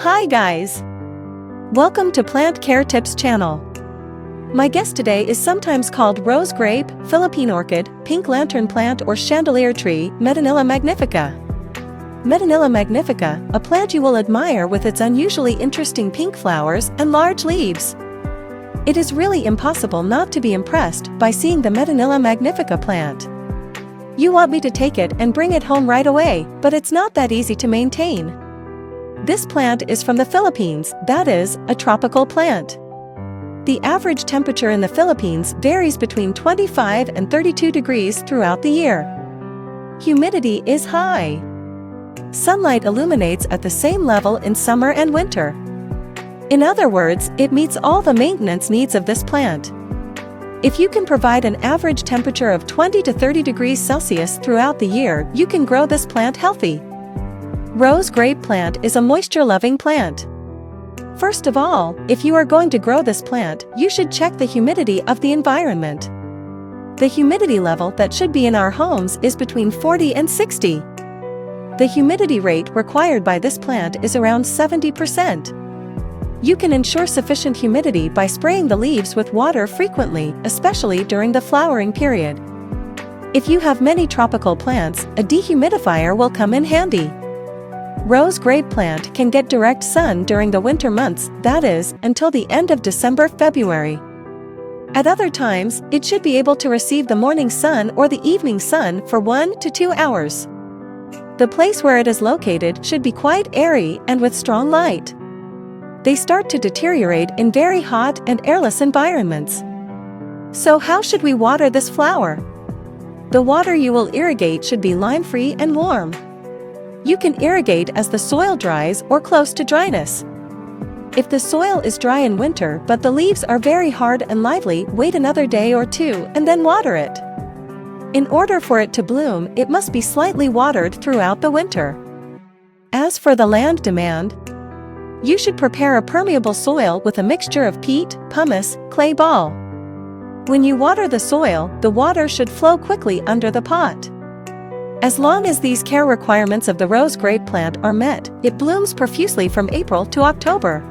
Hi guys! Welcome to Plant Care Tips channel. My guest today is sometimes called rose grape, Philippine orchid, pink lantern plant or chandelier tree, Medinilla Magnifica. Medinilla Magnifica, a plant you will admire with its unusually interesting pink flowers and large leaves. It is really impossible not to be impressed by seeing the Medinilla Magnifica plant. You want me to take it and bring it home right away, but it's not that easy to maintain. This plant is from the Philippines, that is, a tropical plant. The average temperature in the Philippines varies between 25 and 32 degrees throughout the year. Humidity is high. Sunlight illuminates at the same level in summer and winter. In other words, it meets all the maintenance needs of this plant. If you can provide an average temperature of 20 to 30 degrees Celsius throughout the year, you can grow this plant healthy. Rose grape plant is a moisture-loving plant. First of all, if you are going to grow this plant, you should check the humidity of the environment. The humidity level that should be in our homes is between 40 and 60. The humidity rate required by this plant is around 70%. You can ensure sufficient humidity by spraying the leaves with water frequently, especially during the flowering period. If you have many tropical plants, a dehumidifier will come in handy. Rose grape plant can get direct sun during the winter months, that is, until the end of December-February. At other times, it should be able to receive the morning sun or the evening sun for 1 to 2 hours. The place where it is located should be quite airy and with strong light. They start to deteriorate in very hot and airless environments. So how should we water this flower? The water you will irrigate should be lime-free and warm. You can irrigate as the soil dries or close to dryness. If the soil is dry in winter but the leaves are very hard and lively, wait another day or two and then water it. In order for it to bloom, it must be slightly watered throughout the winter. As for the land demand, you should prepare a permeable soil with a mixture of peat, pumice, clay ball. When you water the soil, the water should flow quickly under the pot. As long as these care requirements of the rose grape plant are met, it blooms profusely from April to October.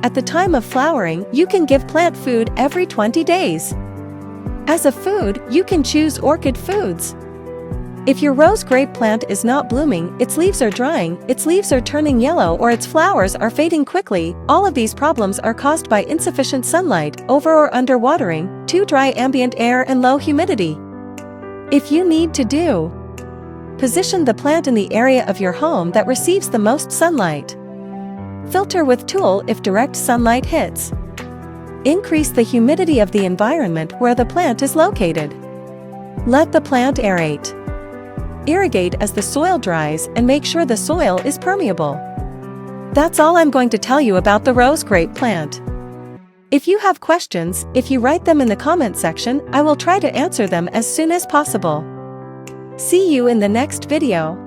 At the time of flowering, you can give plant food every 20 days. As a food, you can choose orchid foods. If your rose grape plant is not blooming, its leaves are drying, its leaves are turning yellow or its flowers are fading quickly, all of these problems are caused by insufficient sunlight, over or under watering, too dry ambient air and low humidity. If you need to do, position the plant in the area of your home that receives the most sunlight. Filter with tool if direct sunlight hits. Increase the humidity of the environment where the plant is located. Let the plant aerate. Irrigate as the soil dries and make sure the soil is permeable. That's all I'm going to tell you about the rose grape plant. If you have questions, if you write them in the comment section, I will try to answer them as soon as possible. See you in the next video.